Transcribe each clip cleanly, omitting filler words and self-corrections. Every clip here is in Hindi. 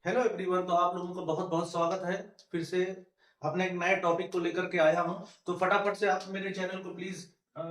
Hello everyone. तो आप लोगों को बहुत बहुत स्वागत है। फिर से अपने एक नए टॉपिक को लेकर के आया हूं। तो फटाफट से आप मेरे चैनल को प्लीज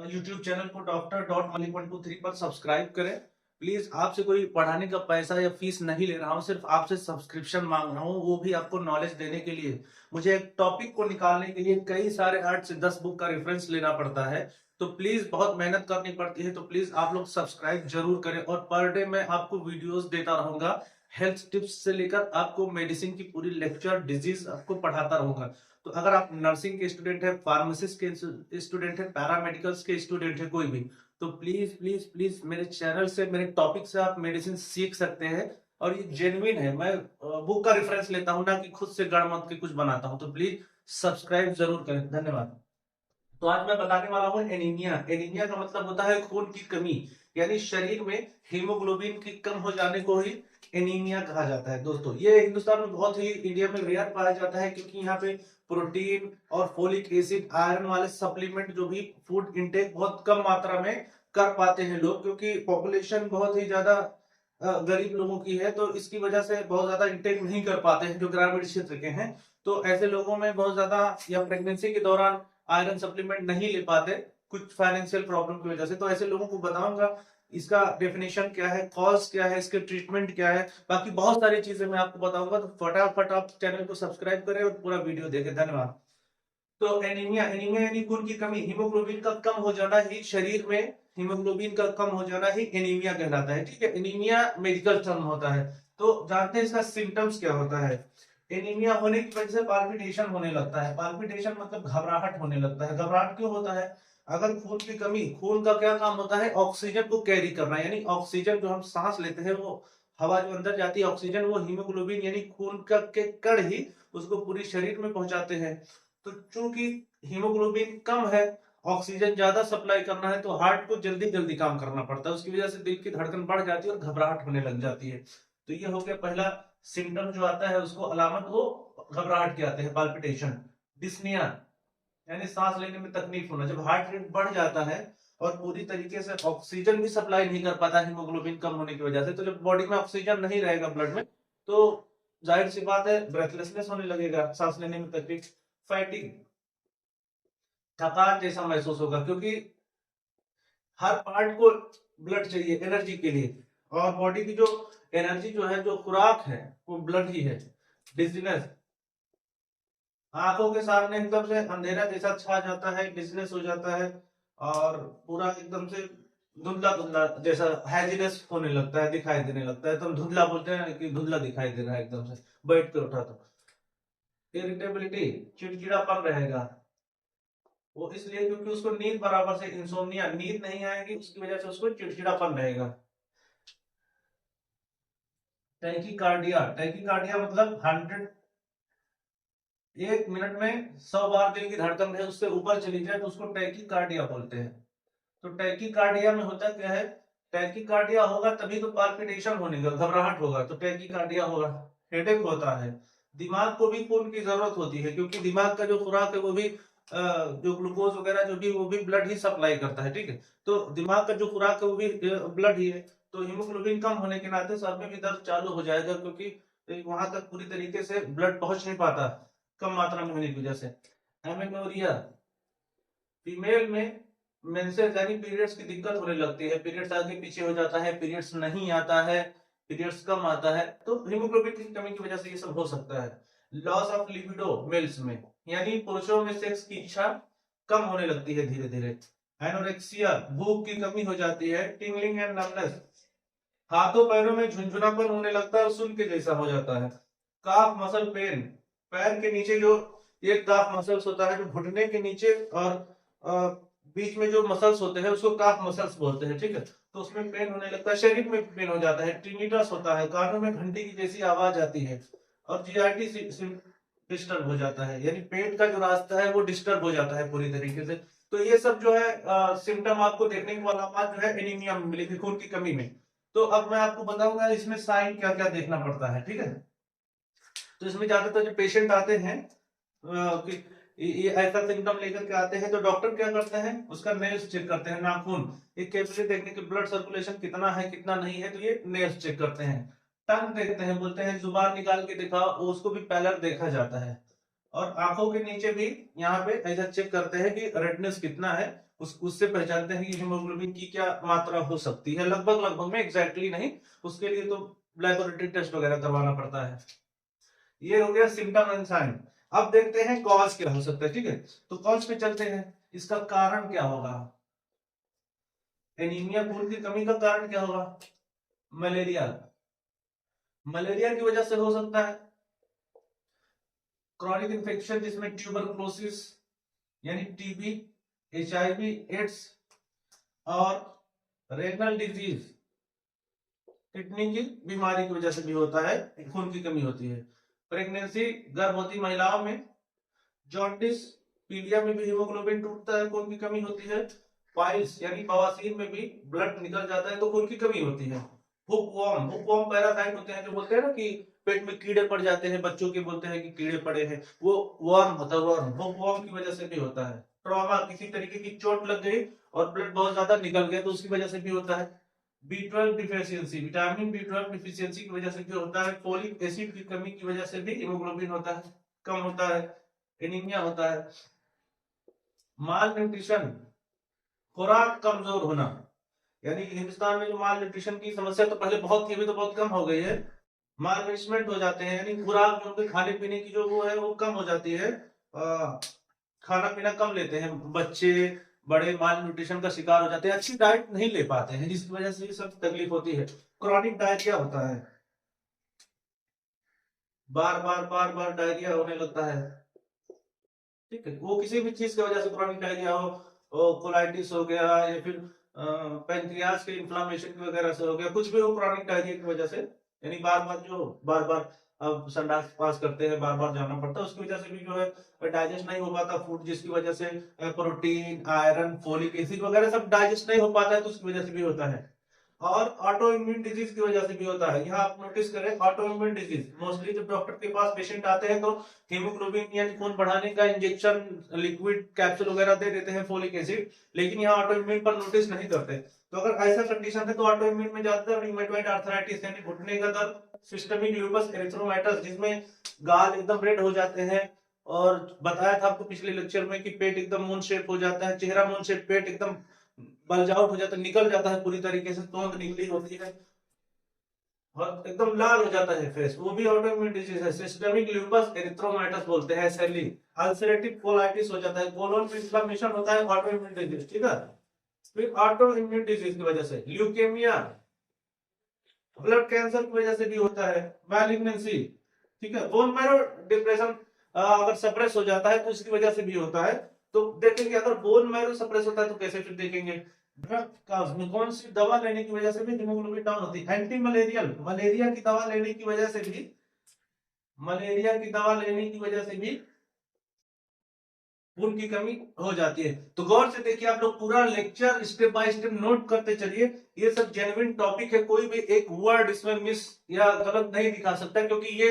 यूट्यूब चैनल को डॉक्टर.मलिक123 पर सब्सक्राइब करें। प्लीज आपसे कोई पढ़ाने का पैसा या फीस नहीं ले रहा हूं, सिर्फ आपसे सब्सक्रिप्शन मांग रहा हूं, वो भी आपको नॉलेज देने के लिए। मुझे एक टॉपिक को निकालने के लिए कई सारे 8 से 10 बुक का रेफरेंस लेना पड़ता है। तो प्लीज बहुत मेहनत करनी पड़ती है। तो प्लीज आप लोग सब्सक्राइब जरूर करें और पर डे मैं आपको वीडियोस देता रहूंगा। हेल्थ टिप्स से लेकर आपको मेडिसिन की पूरी लेक्चर डिजीज आपको पढ़ाता रहूंगा। तो अगर आप नर्सिंग के स्टूडेंट है, फार्मासिस्ट के स्टूडेंट है, पैरामेडिकल्स के स्टूडेंट है कोई भी, तो प्लीज प्लीज प्लीज मेरे चैनल से, मेरे टॉपिक से आप मेडिसिन सीख सकते हैं। और ये जेन्युइन है, मैं बुक का रेफरेंस लेता हूं, ना कि खुद से गढ़ मत के कुछ बनाता हूं। तो प्लीज सब्सक्राइब जरूर करें। धन्यवाद। तो आज मैं बताने वाला हूँ एनीमिया। एनीमिया का मतलब होता है खून की कमी, यानी शरीर में हीमोग्लोबिन की कम हो जाने को ही एनीमिया कहा जाता है। दोस्तों, ये हिंदुस्तान में बहुत ही, इंडिया में रेयर पाया जाता है, क्योंकि यहाँ पे प्रोटीन और फोलिक एसिड, आयरन वाले सप्लीमेंट, जो भी फूड इंटेक बहुत कम मात्रा में कर पाते हैं लोग, क्योंकि पॉपुलेशन बहुत ही ज्यादा गरीब लोगों की है। तो इसकी वजह से बहुत ज्यादा इंटेक नहीं कर पाते हैं जो ग्रामीण क्षेत्र के हैं। तो ऐसे लोगों में बहुत ज्यादा, या प्रेगनेंसी के दौरान आयरन सप्लीमेंट नहीं ले पाते कुछ फाइनेंशियल प्रॉब्लम की वजह से। तो ऐसे लोगों को बताऊंगा इसका डेफिनेशन क्या है, कॉज क्या है, इसके ट्रीटमेंट क्या है, बाकी बहुत सारी चीजें मैं आपको बताऊंगा। तो फटाफट आप चैनल को सब्सक्राइब करें और पूरा वीडियो देखें। धन्यवाद। तो एनीमिया, एनीमिया यानी खून की कमी, हीमोग्लोबिन का कम हो जाना ही, शरीर में हीमोग्लोबिन का कम हो जाना ही एनीमिया कहलाता है। ठीक है, एनीमिया मेडिकल टर्म होता है। तो जानते हैं इसका सिम्टम्स क्या होता है। एनीमिया होने की वजह से पाल्पिटेशन होने लगता है। पाल्पिटेशन मतलब घबराहट होने लगता है। घबराहट क्यों होता है? अगर खून की कमी, खून का क्या काम होता है? ऑक्सीजन को कैरी करना, यानी ऑक्सीजन जो हम सांस लेते हैं, वो हवा जो अंदर जाती है ऑक्सीजन, वो हीमोग्लोबिन यानी खून का के कण ही उसको पूरी शरीर में पहुंचाते हैं। तो चूंकि हीमोग्लोबिन कम है, ऑक्सीजन ज्यादा सप्लाई करना है, तो हार्ट को जल्दी जल्दी काम करना पड़ता है। उसकी वजह से दिल की धड़कन बढ़ जाती है और घबराहट होने लग जाती है। तो ये हो गया पहला सिम्टम जो आता है, उसको अलामत, वो घबराहट के आते हैं, पाल्पिटेशन। डिस्निया यानी सांस लेने में तकलीफ होना, जब हार्ट रेट बढ़ जाता है और पूरी तरीके से ऑक्सीजन भी सप्लाई नहीं कर पाता हीमोग्लोबिन कम होने की वजह से, तो जब बॉडी में ऑक्सीजन नहीं रहेगा ब्लड में, तो जाहिर सी बात है ब्रेथलेसनेस होने लगेगा, सांस लेने में तकलीफ, फैटिक, थकान जैसा महसूस होगा, क्योंकि हर पार्ट को ब्लड चाहिए एनर्जी के लिए। और बॉडी की जो एनर्जी जो है, जो खुराक है, वो ब्लड ही है। डिजीनेस, आंखों के सामने एकदम से अंधेरा जैसा छा जाता है, डिजीनेस हो जाता है, और पूरा एकदम से धुंधला धुंधला जैसा हैजीनेस होने लगता है, दिखाई देने लगता है। एकदम धुंधला, बोलते हैं कि धुंधला दिखाई दे रहा है एकदम से बैठ कर उठा तो। इरिटेबिलिटी, चिड़चिड़ापन रहेगा, वो इसलिए क्योंकि उसको नींद बराबर से, इंसोम्निया, नींद नहीं आएगी, उसकी वजह से उसको चिड़चिड़ापन रहेगा। टैकीकार्डिया, टैकीकार्डिया मतलब 1 मिनट में 100 बार दिल की धड़कन है उससे ऊपर चली जाए तो उसको टैकीकार्डिया बोलते हैं। तो टैकीकार्डिया में होता क्या है? टैकीकार्डिया होगा तभी तो पाल्पिटेशन होने का, घबराहट होगा तो टैकीकार्डिया होगा। हेडेक होता है। दिमाग को भी खून की जरूरत होती है, क्योंकि दिमाग का जो खुराक है वो भी जो ग्लूकोज वगैरह जो भी, वो भी ब्लड ही सप्लाई करता है। ठीक है, तो दिमाग का जो खुराक है वो भी ब्लड ही है। तो हीमोग्लोबिन कम होने के नाते सर में भी दर्द चालू हो जाएगा, क्योंकि वहां तक पूरी तरीके से ब्लड पहुंच नहीं पाता कम मात्रा में होने की वजह से। एमेनोरिया, फीमेल में मेंसेस यानी पीरियड्स की दिक्कत होने लगती है, पीरियड्स आगे पीछे हो जाता है, पीरियड्स नहीं आता है, पीरियड्स कम आता है, तो हीमोग्लोबिन की कमी की वजह से ये सब हो सकता है। लॉस ऑफ लिबिडो मेल्स में, यानी पुरुषों में सेक्स की इच्छा कम होने लगती है धीरे धीरे। एनोरेक्सिया, भूख की कमी हो जाती है। टिंगलिंग एंड नमनेस, हाथों पैरों में झुंझुनापन होने लगता है और सुन के जैसा हो जाता है। काफ मसल पेन, पैर के नीचे जो एक काफ मसल्स होता है, जो घुटने के नीचे और अ, बीच में जो मसल्स होते हैं, उसको काफ मसल्स बोलते हैं। ठीक है, तो उसमें पेन होने लगता है, शरीर में पेन हो जाता है, टिनिटस होता है, कानों में घंटी की जैसी आवाज आती है, और जीआईटी डिस्टर्ब हो जाता है, यानी पेट का जो रास्ता है वो डिस्टर्ब हो जाता है पूरी तरीके से। तो ये सब जो है सिम्टम आपको देखने के बाद जो है एनीमिया में मिलेगी, खून की कमी में। तो अब मैं आपको बताऊंगा इसमें साइन क्या क्या देखना पड़ता है। ठीक है, तो इसमें ज्यादातर जो पेशेंट आते हैं कि ये ऐसा सिम्टम लेकर के आते हैं, तो डॉक्टर क्या करते हैं, उसका नेल्स चेक करते हैं, नाखून, एक कैपिलरी देखने के ब्लड सर्कुलेशन कितना है कितना नहीं है, तो ये नेल्स चेक करते हैं। टंग देखते हैं, बोलते हैं जुबान निकाल के दिखाओ, उसको भी पैलर देखा जाता है। और आंखों के नीचे भी यहाँ पे ऐसा चेक करते हैं कि रेडनेस कितना है, उससे पहचानते हैं कि हीमोग्लोबिन की क्या मात्रा हो सकती है, लगभग लगभग में, एग्जैक्टली नहीं, उसके लिए तो लैबोरेटरी टेस्ट वगैरह करवाना पड़ता है। ये हो गया सिम्टम एंड साइन। अब देखते हैं कॉज क्या हो सकता है, ठीक है। तो कॉज पे चलते हैं, इसका कारण क्या होगा। एनीमिया, खून की कमी का कारण क्या होगा। मलेरिया, मलेरिया की वजह से हो सकता है। क्रॉनिक इन्फेक्शन जिसमें ट्यूबरकुलोसिस यानी टीबी, एचआईवी एड्स, और रेनल डिजीज, किडनी की बीमारी की वजह से भी होता है, खून की कमी होती है। प्रेगनेंसी, गर्भवती महिलाओं में, जॉन्डिस, पीलिया में भी हीमोग्लोबिन टूटता है, खून की कमी होती है। पाइल्स यानी बवासीर में भी ब्लड निकल जाता है तो खून की कमी होती है। हुकवॉर्म, हुकवॉर्म पैरासाइट होते हैं जो बोलते हैं ना कि पेट में कीड़े पड़ जाते हैं, बच्चों के बोलते हैं कि कीड़े पड़े हैं, वो वर्म होता है, वर्म, हुकवॉर्म की वजह से भी होता है। ट्रॉमा, किसी तरीके की चोट लग गई और ब्लड बहुत ज्यादा निकल गया तो उसकी वजह से भी होता है। B12 deficiency, vitamin B12 deficiency की वजह से भी होता है। फोलिक एसिड की कमी की वजह से भी हीमोग्लोबिन होता है, कम होता है, एनीमिया होता है। माल न्यूट्रिशन, खुराक कमजोर होना, यानी हिंदुस्तान में जो माल न्यूट्रिशन की समस्या तो पहले बहुत थी, अभी तो बहुत कम हो गई है। माल नरिशमेंट हो जाते हैं, यानी खुराक जो उनके खाने पीने की जो वो है वो कम हो जाती है। खाना पीना कम लेते हैं बच्चे, बड़े माल न्यूट्रिशन का शिकार हो जाते हैं, अच्छी डाइट नहीं ले पाते हैं, जिसकी वजह से ये सब तकलीफ होती है। क्रॉनिक डायरिया होता है, बार बार बार बार डायरिया होने लगता है, ठीक है। वो किसी भी चीज की वजह से क्रॉनिक डायरिया हो, कोलाइटिस हो गया, या फिर पेनक्रियास के इन्फ्लामेशन की वगैरह से हो गया, कुछ भी हो क्रॉनिक डायरिया की वजह से, यानी बार बार जो बार बार अब संडास पास करते हैं, बार बार जाना पड़ता है, उसकी वजह से भी जो है डाइजेस्ट नहीं हो पाता फूड, जिसकी वजह से प्रोटीन, आयरन, फोलिक एसिड वगैरह सब डाइजेस्ट नहीं हो पाता है, तो उसकी वजह से भी होता है। और ऑटो इम्यून डिजीज की वजह से भी होता है। यहाँ आप नोटिस करें, ऑटो इम्यून डिजीज मोस्टली जब डॉक्टर के पास पेशेंट आते हैं तो हीमोग्लोबिन यानी खून बढ़ाने का इंजेक्शन, लिक्विड कैप्सूल वगैरह दे देते हैं, फोलिक एसिड, लेकिन यहाँ ऑटो इम्यून पर नोटिस नहीं करते। तो अगर ऐसा कंडीशन है तो ऑटो इम्यून में ज्यादातर रिमेटॉइड आर्थराइटिस यानी घुटने का दर्द, सिस्टमिक लूपस एरिथ्रोमाइटस जिसमें गाल एकदम रेड हो जाते हैं, और बताया था आपको पिछले लेक्चर में कि पेट एकदम मून शेप हो जाता है, चेहरा मून शेप, पेट एकदम बल्ज आउट हो जाता है, निकल जाता है पूरी तरीके से, तोंद निकली होती है और एकदम लाल हो जाता है फेस, वो भी ऑटोइम्यून डिजीज है। सिस्टमिक लूपस एरिथ्रोमाइटस बोलते हैं एसएलई। अल्सरेटिव कोलाइटिस हो जाता है, कोलोन में इन्फ्लेमेशन होता है, ऑटोइम्यून डिजीज, ठीक है। फिर ऑटोइम्यून डिजीज की वजह से ल्यूकेमिया, ब्लड कैंसर की वजह से भी होता है, मैलिग्नेंसी, ठीक है। बोन मैरो डिप्रेशन अगर सप्रेस हो जाता है तो उसकी वजह से भी होता है। तो देखेंगे अगर बोन मैरो सप्रेस होता है तो कैसे, फिर देखेंगे ड्रग का उसमें कौन सी दवा लेने की वजह से भी हीमोग्लोबिन डाउन होती है। एंटी मलेरियल, मलेरिया की दवा लेने की वजह से भी, मलेरिया की दवा लेने की वजह से भी खून की कमी हो जाती है। तो गौर से देखिए आप लोग, पूरा lecture step by step note करते चलिए, ये सब जेन्युइन टॉपिक है, कोई भी एक वर्ड इसमें मिस या गलत नहीं दिखा सकता, क्योंकि ये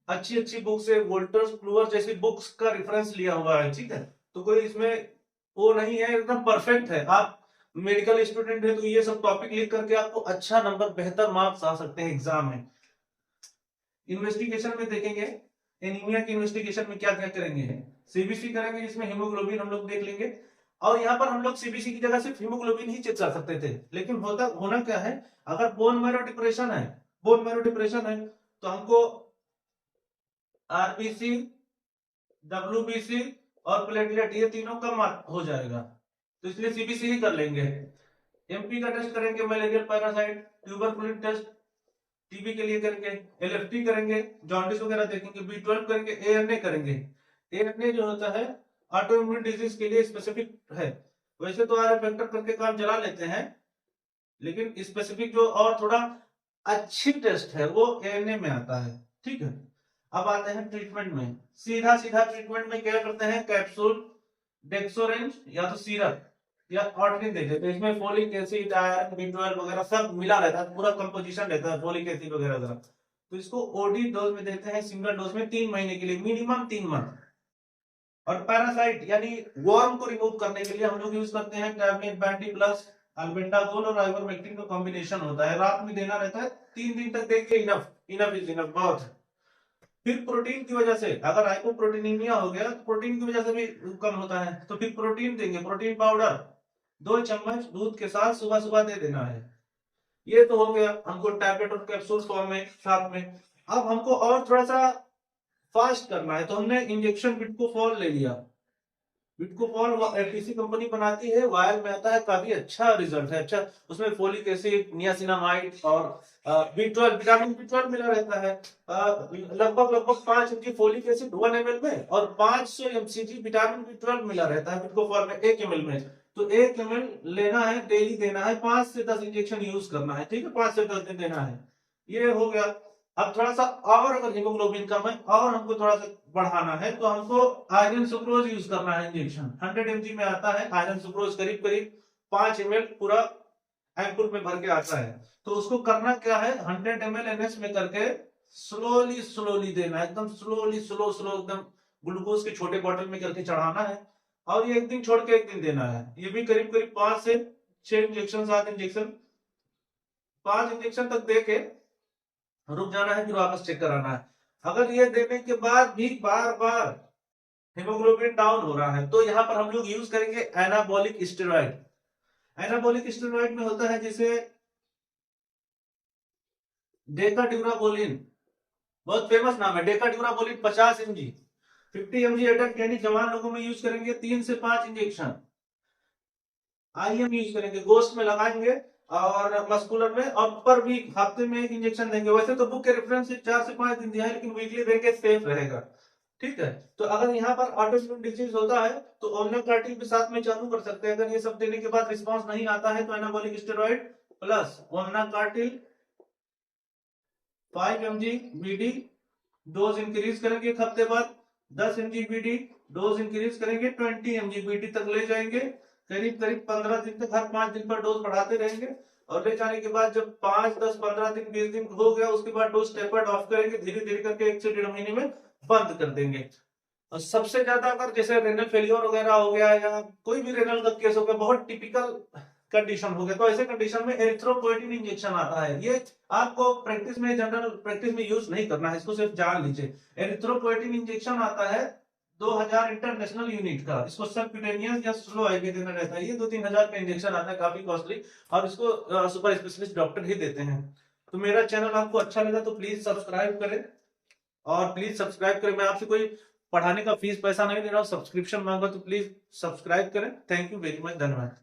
अच्छी अच्छी बुक से, वोल्टर्स प्लूअर जैसी बुक्स का रेफरेंस लिया हुआ है, ठीक है। तो कोई इसमें वो नहीं है, एकदम परफेक्ट है। आप मेडिकल स्टूडेंट है तो ये सब टॉपिक लिख करके आपको अच्छा नंबर, बेहतर मार्क्स आ सकते हैं एग्जाम में। इन्वेस्टिगेशन में देखेंगे, एनीमिया की इन्वेस्टिगेशन में क्या क्या करेंगे, सीबीसी करेंगे जिसमें हीमोग्लोबिन हम लोग देख लेंगे। और यहाँ पर हम लोग सीबीसी की जगह सिर्फ हीमोग्लोबिन ही चेक कर सकते थे, लेकिन होना क्या है, अगर बोन मैरो डिप्रेशन है, बोन मैरो डिप्रेशन है तो हमको आरबीसी, डब्ल्यूबीसी और प्लेटलेट ये तीनों कम हो जाएगा, तो इसलिए सीबीसी ही कर लेंगे। एमपी का टेस्ट करेंगे, malarial parasite, tuberculin test, TB के लिए करेंगे, एलएफटी करेंगे, जॉन्डिस वगैरह देखेंगे, बी12 करेंगे, एएनए करेंगे। एएनए जो होता है ऑटो इम्यून डिजीज के लिए स्पेसिफिक है। वैसे तो आर फैक्टर करके काम चला लेते हैं, लेकिन स्पेसिफिक जो और थोड़ा अच्छी टेस्ट है वो एएनए में आता है, ठीक है। अब आते हैं ट्रीटमेंट में, सीधा सीधा ट्रीटमेंट में क्या करते हैं, कैप्सूल, डेक्सोरेंज या तो सीरप या ऑर्टिन दे देते हैं। इसमें फोलिक एसिड, आयरन, बी12 वगैरह सब मिला रहता है, पूरा कंपोजिशन रहता है फोलिक एसिड वगैरह वगैरह। तो इसको ओडी डोज में देते हैं, सिंगल डोज में 3 महीने के लिए, मिनिमम 3 मंथ। और पैरासाइट यानी वर्म को रिमूव करने के लिए हम लोग यूज करते हैं टैबलेट बैंडी प्लस, अल्बेंडाजोल और आइवरमेक्टिन का कॉम्बिनेशन होता है, रात में देना रहता है, 3 दिन तक देखिए, इनफ इनफ इज इनफ, बहुत है। फिर प्रोटीन की वजह से अगर हाइपोप्रोटीनीमिया हो गया तो प्रोटीन की वजह से भी कम होता है, तो फिर प्रोटीन देंगे, प्रोटीन पाउडर 2 चम्मच दूध के साथ सुबह सुबह दे देना है। ये तो हो गया हमको टैबलेट और कैप्सूल फॉर्म में साथ में। अब हमको और थोड़ा सा फास्ट करना है, तो हमने इंजेक्शन विटकोफॉल ले लिया। विटकोफॉल एफटीसी कंपनी बनाती है, वायल में आता है, काफी अच्छा रिजल्ट है, अच्छा। उसमें फोलिक एसिड, नियासिनामाइड और B12 विटामिन B12 मिला रहता है। लगभग लगभग 5 mg फोलिक एसिड 1 ml में और 500 mcg विटामिन B12 मिला रहता है विटकोफॉल में 1 ml में। तो 1 ml लेना है, डेली देना है, 5 से 10 इंजेक्शन यूज करना है, ठीक है, 5 से 10 दिन देना है। ये हो गया। अब थोड़ा सा और अगर हीमोग्लोबिन कम है और हमको थोड़ा सा बढ़ाना है, तो हमको आयरन सुक्रोज यूज करना है इंजेक्शन। 100 mg में आता है आयरन सुक्रोज, करीब करीब 5 ml पूरा एम्पुल में भर के आता है। तो उसको करना क्या है, 100 ml NS में करके स्लोली स्लोली देना है, एकदम स्लोली, स्लो स्लो एकदम, ग्लूकोज के छोटे बॉटल में करके चढ़ाना है। और ये 1 दिन छोड़ के 1 दिन देना है। ये भी करीब करीब 5 से 6 इंजेक्शन, 7 इंजेक्शन, 5 इंजेक्शन तक दे के रुक जाना है, फिर वापस चेक कराना है। अगर ये देने के बाद भी बार बार हेमोग्लोबिन डाउन हो रहा है, तो यहाँ पर हम लोग यूज करेंगे एनाबॉलिक स्टेरॉइड। एनाबॉलिक स्टेरॉइड में होता है जैसे डेकाड्यूराबोलिन, बहुत फेमस नाम है डेकाड्यूराबोलिन, 50 mg, 50 mg एट यानी जवान लोगों में यूज करेंगे 3 से 5 इंजेक्शन। IM यूज करेंगे, गोस्ट में लगाएंगे और मस्कुलर में, और पर वीक हफ्ते में 1 इंजेक्शन देंगे। वैसे तो बुक के रेफरेंस से 4 से 5 दिन दिया है, लेकिन वीकली देंगे, सेफ रहेगा, ठीक है। तो अगर यहाँ पर ऑटोइम्यून डिजीज होता है तो ओमनाकार्टिल भी साथ में चालू कर सकते हैं। अगर ये सब देने के बाद रिस्पांस नहीं आता है तो anabolic steroid plus Omnacortil 5 mg BD dose increase करेंगे, एक हफ्ते बाद 10 mg BD डोज इंक्रीज करेंगे, 20 mg BD तक ले जाएंगे। करीब करीब 15 दिन तक हर 5 दिन पर डोज बढ़ाते रहेंगे। और ले जाने के बाद जब 5, 10, 15 दिन, 20 दिन हो गया, उसके बाद डोज टेपर्ड ऑफ करेंगे, धीरे धीरे करके 1 से 1.5 महीने में बंद कर देंगे। और सबसे ज्यादा अगर जैसे रेनल फेलियर वगैरह हो गया या कोई भी रेनल का केस हो गया, बहुत टिपिकल कंडीशन हो गया, तो ऐसे कंडीशन में एरिथ्रोपोएटिन इंजेक्शन आता है। ये आपको प्रैक्टिस में, जनरल प्रैक्टिस में यूज नहीं करना है, इसको सिर्फ जान लीजिए। एरिथ्रोपोएटिन इंजेक्शन आता है 2000 इंटरनेशनल यूनिट का, इसको सबक्यूटेनियस या स्लो आईवी देना रहता है। ये 2-3 हजार का इंजेक्शन आता है, काफी कॉस्टली, और इसको सुपर स्पेशलिस्ट डॉक्टर ही देते हैं। तो मेरा चैनल आपको अच्छा लगा तो प्लीज सब्सक्राइब करें, और प्लीज सब्सक्राइब करें। मैं आपसे कोई पढ़ाने का फीस पैसा नहीं ले रहा हूँ, सब्सक्रिप्शन मांगा तो प्लीज सब्सक्राइब करें। थैंक यू वेरी मच, धन्यवाद।